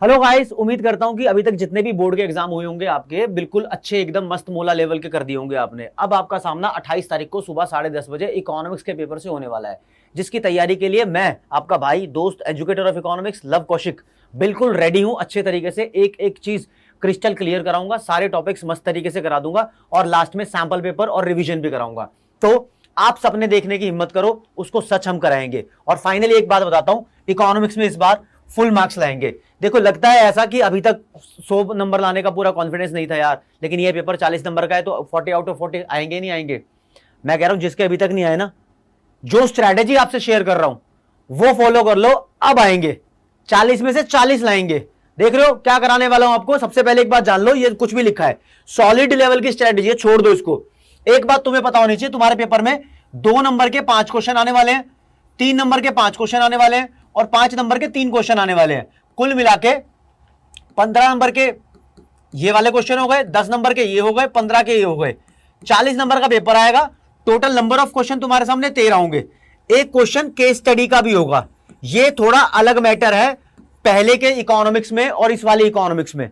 Hello guys, उम्मीद करता हूं कि अभी तक जितने भी बोर्ड के एग्जाम हुए होंगे आपके बिल्कुल अच्छे एकदम मस्त मोला लेवल के कर दिए होंगे आपने। अब आपका सामना 28 तारीख को सुबह 10:30 बजे इकोनॉमिक्स के पेपर से होने वाला है, जिसकी तैयारी के लिए मैं आपका भाई दोस्त educator of economics love Kaushik बिल्कुल रेडी हूं। अच्छे तरीके से एक एक चीज क्रिस्टल क्लियर कराऊंगा, सारे टॉपिक्स मस्त तरीके से करा दूंगा और लास्ट में सैंपल पेपर और रिविजन भी कराऊंगा। तो आप सपने देखने की हिम्मत करो, उसको सच हम कराएंगे। और फाइनली एक बात बताता हूं, इकोनॉमिक्स में इस बार फुल मार्क्स लाएंगे। देखो लगता है ऐसा कि अभी तक 100 नंबर लाने का पूरा कॉन्फिडेंस नहीं था यार, लेकिन ये पेपर 40 नंबर का है तो 40 आउट ऑफ 40 आएंगे नहीं आएंगे। मैं कह रहा हूं जिसके अभी तक नहीं आए ना, जो स्ट्रैटेजी आपसे शेयर कर रहा हूं वो फॉलो कर लो, अब आएंगे 40 में से 40 लाएंगे। देख रहे हो क्या कराने वाला हूं आपको। सबसे पहले एक बात जान लो, ये कुछ भी लिखा है सॉलिड लेवल की स्ट्रैटेजी है, छोड़ दो इसको। एक बात तुम्हें पता होनी चाहिए, तुम्हारे पेपर में 2 नंबर के 5 क्वेश्चन आने वाले हैं, 3 नंबर के 5 क्वेश्चन आने वाले हैं और 5 नंबर के 3 क्वेश्चन आने वाले हैं। कुल मिला के 15 नंबर के ये वाले क्वेश्चन हो गए, 10 नंबर के ये हो गए, 15 के ये हो गए, 40 नंबर का पेपर आएगा। टोटल नंबर ऑफ क्वेश्चन तुम्हारे सामने 13 होंगे। एक क्वेश्चन केस स्टडी का भी होगा। ये थोड़ा अलग मैटर है पहले के इकोनॉमिक्स में और इस वाले इकोनॉमिक्स में।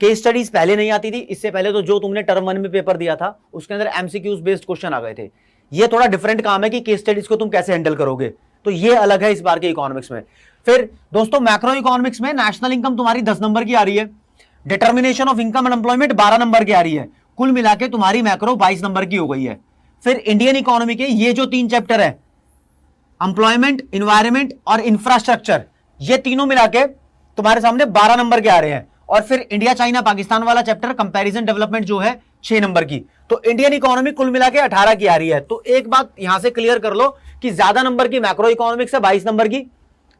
केस स्टडीज पहले नहीं आती थी, इससे पहले तो जो तुमने टर्म 1 में पेपर दिया था उसके अंदर एमसीक्यूज बेस्ड क्वेश्चन आ गए थे। ये थोड़ा डिफरेंट काम है कि केस स्टडीज को तुम कैसे हैंडल करोगे, तो ये अलग है इस बार के इकोनॉमिक्स में। फिर दोस्तों मैक्रो इकोनॉमिक्स में नेशनल इनकम तुम्हारी 10 नंबर की आ रही है, determination of income and employment 12 number की आ रही है। कुल मिला के तुम्हारी मैक्रो 22 नंबर की हो गई है। फिर इंडियन इकोनॉमी के ये जो 3 चैप्टर है, एम्प्लॉयमेंट, इन्वायरमेंट और इंफ्रास्ट्रक्चर, ये तीनों मिला के तुम्हारे सामने 12 नंबर के आ रहे हैं। और फिर इंडिया चाइना पाकिस्तान वाला चैप्टर कंपैरिजन डेवलपमेंट जो है 6 नंबर की। तो इंडियन इकोनॉमी कुल मिला के 18 की आ रही है। तो एक बात यहां से क्लियर कर लो कि ज्यादा नंबर की मैक्रो इकोनॉमिक्स है 22 नंबर की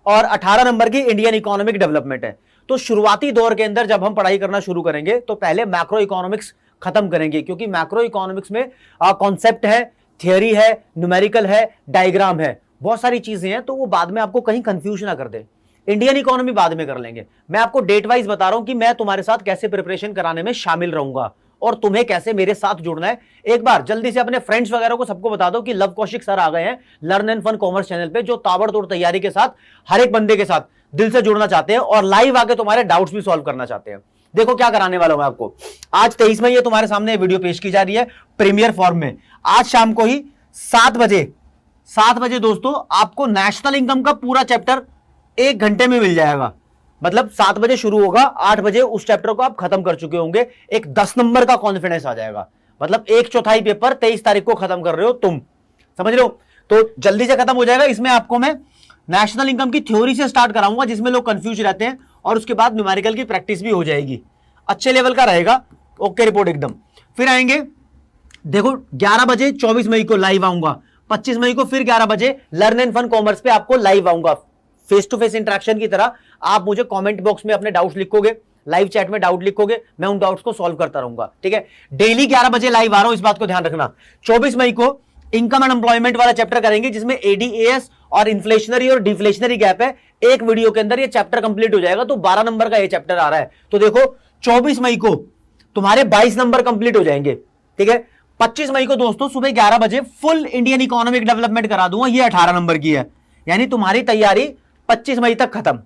और 18 नंबर की इंडियन इकोनॉमिक डेवलपमेंट है। तो शुरुआती दौर के अंदर जब हम पढ़ाई करना शुरू करेंगे तो पहले मैक्रो इकोनॉमिक्स खत्म करेंगे, क्योंकि मैक्रो इकोनॉमिक्स में कॉन्सेप्ट है, थियरी है, न्यूमेरिकल है, डायग्राम है, बहुत सारी चीजें हैं, तो वो बाद में आपको कहीं कंफ्यूज ना कर दे। इंडियन इकोनॉमी बाद में कर लेंगे। मैं आपको डेट वाइज बता रहा हूं कि मैं तुम्हारे साथ कैसे प्रिपरेशन कराने में शामिल रहूंगा और तुम्हें कैसे मेरे साथ जुड़ना है। एक बार जल्दी से अपने फ्रेंड्स वगैरह को सबको बता दो कि लव कौशिक सर आ गए हैं learn and fun commerce channel पे, जो ताबड़तोड़ तैयारी के साथ हर एक बंदे के साथ दिल से जुड़ना चाहते हैं और लाइव आके तुम्हारे डाउट्स भी सॉल्व करना चाहते हैं। देखो क्या कराने वाला हूं मैं आपको। आज 23 में ये तुम्हारे सामने वीडियो पेश की जा रही है प्रीमियर फॉर्म में। आज शाम को ही 7 बजे दोस्तों आपको नेशनल इनकम का पूरा चैप्टर 1 घंटे में मिल जाएगा। मतलब 7 बजे शुरू होगा, 8 बजे उस चैप्टर को आप खत्म कर चुके होंगे। एक 10 नंबर का कॉन्फिडेंस आ जाएगा। मतलब 1/4 पेपर 23 तारीख को खत्म कर रहे हो तुम, समझ रहे हो। तो जल्दी से खत्म हो जाएगा। इसमें आपको मैं नेशनल इनकम की थ्योरी से स्टार्ट कराऊंगा, जिसमें लोग कंफ्यूज रहते हैं, और उसके बाद न्यूमेरिकल की प्रैक्टिस भी हो जाएगी। अच्छे लेवल का रहेगा। ओके रिपोर्ट एकदम। फिर आएंगे देखो 11 बजे 24 मई को लाइव आऊंगा, 25 मई को फिर 11 बजे लर्न एंड फन कॉमर्स पे आपको लाइव आऊंगा। फेस टू फेस इंटरेक्शन की तरह आप मुझे कमेंट बॉक्स में अपने डाउट्स लिखोगे, लाइव चैट में डाउट लिखोगे, मैं उन डाउट्स को सॉल्व करता रहूंगा। ठीक है, डेली 11 बजे लाइव आ रहा हूं, इस बात को ध्यान रखना। 24 मई को इनकम एंड एम्प्लॉयमेंट वाला चैप्टर करेंगे, जिसमें एडीएएस और इन्फ्लेशनरी और डिफ्लेशनरी गैप है। एक वीडियो के अंदर ये चैप्टर कंप्लीट हो जाएगा, तो 12 नंबर का ये चैप्टर आ रहा है। तो देखो 24 मई को तुम्हारे 22 नंबर कंप्लीट हो जाएंगे। ठीक है, 25 मई को दोस्तों सुबह 11 बजे फुल इंडियन इकोनॉमिक डेवलपमेंट करा दूंगा, ये 18 नंबर की है। यानी तुम्हारी तैयारी 25 मई तक खत्म।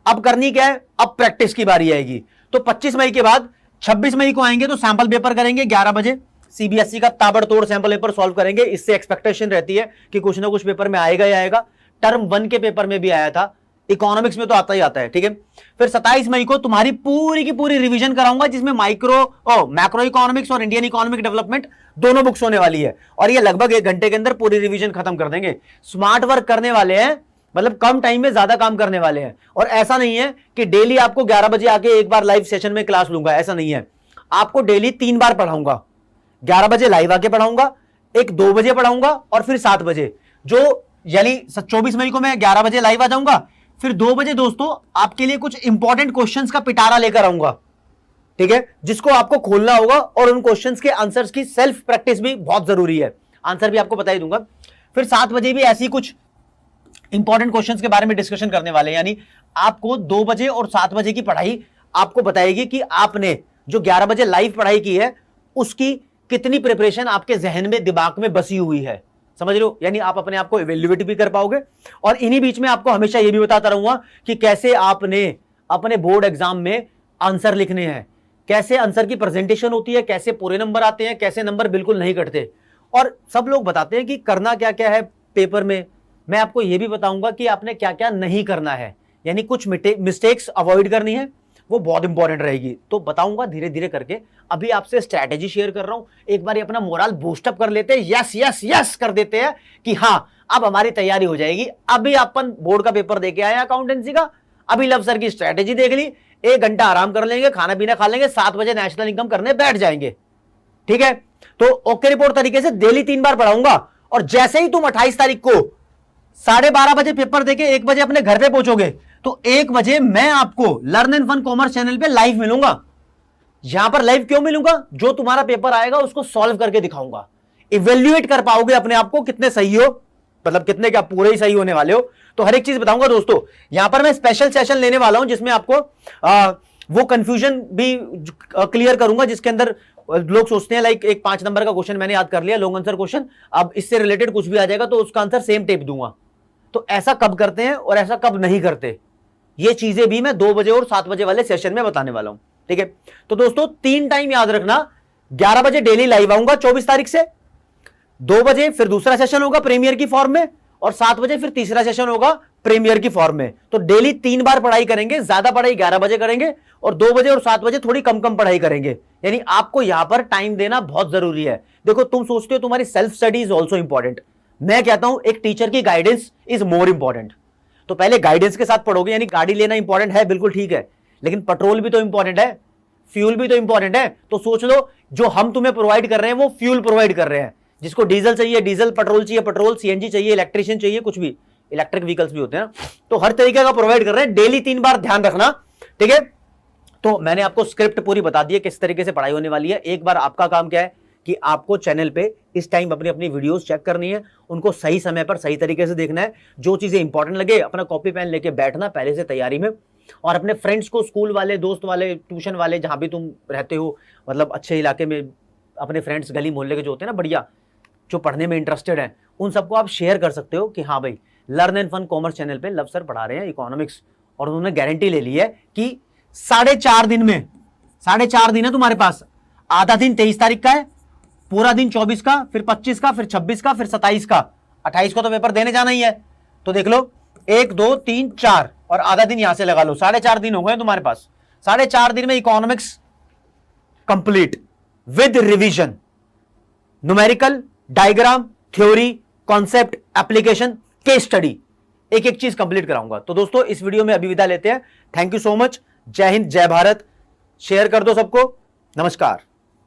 अब करनी क्या है, अब प्रैक्टिस की बारी आएगी। तो 25 मई के बाद 26 मई को आएंगे तो सैंपल पेपर करेंगे 11 बजे। सीबीएसई का ताबड़तोड़ सैंपल पेपर सॉल्व करेंगे। इससे एक्सपेक्टेशन रहती है कि कुछ ना कुछ पेपर में आएगा ही आएगा। टर्म 1 के पेपर में भी आया था, इकोनॉमिक्स में तो आता ही आता है। ठीक है, फिर 27 मई को तुम्हारी पूरी की पूरी रिवीजन कराऊंगा, जिसमें मैक्रो इकोनॉमिक्स और इंडियन इकोनॉमिक डेवलपमेंट दोनों बुक्स होने वाली है। और ये लगभग 1 घंटे के अंदर पूरी रिवीजन खत्म कर देंगे। स्मार्ट वर्क करने वाले हैं, मतलब कम टाइम में ज्यादा काम करने वाले हैं। और ऐसा नहीं है कि डेली आपको 11 बजे आके एक बार लाइव सेशन में क्लास लूंगा, ऐसा नहीं है। आपको डेली 3 बार पढ़ाऊंगा। 11 बजे लाइव आके पढ़ाऊंगा, एक 2 बजे पढ़ाऊंगा और फिर 7 बजे। जो यानी 24 मई को मैं 11 बजे लाइव आ जाऊंगा, फिर 2 बजे दोस्तों आपके लिए कुछ इंपॉर्टेंट क्वेश्चंस का पिटारा लेकर आऊंगा। ठीक है, जिसको आपको खोलना होगा और उन क्वेश्चंस के आंसर्स की सेल्फ प्रैक्टिस भी बहुत जरूरी है। आंसर भी आपको बता ही दूंगा। फिर 7 बजे भी ऐसी कुछ इंपॉर्टेंट क्वेश्चंस के बारे में डिस्कशन करने वाले हैं। यानी आपको 2 बजे और 7 बजे की पढ़ाई आपको बताएगी कि आपने जो 11 बजे लाइव पढ़ाई की है उसकी कितनी प्रिपरेशन आपके जहन में, दिमाग में बसी हुई है। समझ लो, यानी आप अपने आप को इवेल्युएट भी कर पाओगे। और इन्हीं बीच में आपको हमेशा यह भी बताता रहूंगा कि कैसे आपने अपने बोर्ड एग्जाम में आंसर लिखने हैं, कैसे आंसर की प्रेजेंटेशन होती है, कैसे पूरे नंबर आते हैं, कैसे नंबर बिल्कुल नहीं कटते। और सब लोग बताते हैं कि करना क्या क्या है पेपर में, मैं आपको यह भी बताऊंगा कि आपने क्या क्या नहीं करना है, यानी कुछ मिस्टेक्स अवॉइड करनी है, वो बहुत इंपॉर्टेंट रहेगी। तो बताऊंगा धीरे धीरे करके। अभी आपसे स्ट्रैटेजी शेयर कर रहा हूं, एक बार अपना मोरल बूस्टअप कर लेते हैं, यस यस यस कर देते हैं कि हाँ अब हमारी तैयारी हो जाएगी। अभी अपन बोर्ड का पेपर देके आए अकाउंटेंसी का, अभी लव सर की स्ट्रैटेजी देख ली, 1 घंटा आराम कर लेंगे, खाना पीना खा लेंगे, 7 बजे नेशनल इनकम करने बैठ जाएंगे। ठीक है, तो ओके रिपोर्ट तरीके से डेली 3 बार पढ़ाऊंगा। और जैसे ही तुम 28 तारीख को 12:30 बजे पेपर देके 1 बजे अपने घर पे पहुंचोगे, तो 1 बजे मैं आपको learn and fun commerce channel पे लाइव मिलूंगा। यहां पर लाइव क्यों मिलूंगा? जो तुम्हारा पेपर आएगा उसको सॉल्व करके दिखाऊंगा, इवेल्युएट कर पाओगे अपने आप को कितने सही हो, मतलब कितने क्या पूरे ही सही होने वाले हो। तो हर एक चीज बताऊंगा दोस्तों। यहां पर मैं स्पेशल सेशन लेने वाला हूं जिसमें आपको वो कंफ्यूजन भी क्लियर करूंगा, जिसके अंदर लोग सोचते हैं लाइक एक 5 नंबर का क्वेश्चन मैंने याद कर लिया, लॉन्ग आंसर क्वेश्चन, अब इससे रिलेटेड कुछ भी आ जाएगा तो उसका आंसर सेम टेप दूंगा। तो ऐसा कब करते हैं और ऐसा कब नहीं करते, ये चीजें भी मैं 2 बजे और 7 बजे वाले सेशन में बताने वाला हूं। ठीक है, तो दोस्तों 3 टाइम याद रखना, 11 बजे डेली लाइव आऊंगा 24 तारीख से, 2 बजे फिर दूसरा सेशन होगा प्रीमियर की फॉर्म में, और 7 बजे फिर तीसरा सेशन होगा प्रीमियर की फॉर्म में। तो डेली 3 बार पढ़ाई करेंगे, ज्यादा पढ़ाई 11 बजे करेंगे और 2 बजे और 7 बजे थोड़ी कम कम पढ़ाई करेंगे। यानी आपको यहां पर टाइम देना बहुत जरूरी है। देखो तुम सोचते हो तुम्हारी self study is also important, मैं कहता हूं एक टीचर की गाइडेंस इज मोर इंपॉर्टेंट। तो पहले गाइडेंस के साथ पढ़ोगे, यानी गाड़ी लेना इंपॉर्टेंट है, बिल्कुल ठीक है, लेकिन पेट्रोल भी तो इंपॉर्टेंट है, फ्यूल भी तो इंपॉर्टेंट है। तो सोच लो जो हम तुम्हें प्रोवाइड कर रहे हैं वो फ्यूल प्रोवाइड कर रहे हैं, जिसको डीजल चाहिए डीजल, पेट्रोल चाहिए पेट्रोल, सीएनजी चाहिए, इलेक्ट्रिशियन चाहिए, कुछ भी इलेक्ट्रिक व्हीकल्स भी होते हैं ना, तो हर तरीके का प्रोवाइड कर रहे हैं। डेली 3 बार ध्यान रखना, ठीक है। तो मैंने आपको स्क्रिप्ट पूरी बता दी है किस तरीके से पढ़ाई होने वाली है। एक बार आपका काम क्या है कि आपको चैनल पे इस टाइम अपनी अपनी वीडियोस चेक करनी है, उनको सही समय पर सही तरीके से देखना है, जो चीजें इंपॉर्टेंट लगे अपना कॉपी पेन लेके बैठना पहले से तैयारी में, और अपने फ्रेंड्स को, स्कूल वाले, दोस्त वाले, ट्यूशन वाले, जहां भी तुम रहते हो, मतलब अच्छे इलाके में अपने फ्रेंड्स गली मोहल्ले के जो होते हैं ना बढ़िया, जो पढ़ने में इंटरेस्टेड हैं, उन सबको आप शेयर कर सकते हो कि हाँ भाई learn and fun commerce channel पे लव सर पढ़ा रहे हैं इकोनॉमिक्स, और उन्होंने गारंटी ले ली है कि 4.5 दिन में, 4.5 दिन है तुम्हारे पास, आधा दिन 23 तारीख का है, पूरा दिन 24 का, फिर 25 का, फिर 26 का, फिर 27 का, 28 को तो पेपर देने जाना ही है। तो देख लो 1 2 3 4 और आधा दिन यहां से लगा लो, 4.5 दिन हो गए तुम्हारे पास। 4.5 दिन में economics complete with revision, numerical, diagram, theory, concept, application, case study, एक एक चीज कंप्लीट कराऊंगा। तो दोस्तों इस वीडियो में अभी विदा लेते हैं। थैंक यू सो मच, जय हिंद, जय भारत, शेयर कर दो सबको, नमस्कार।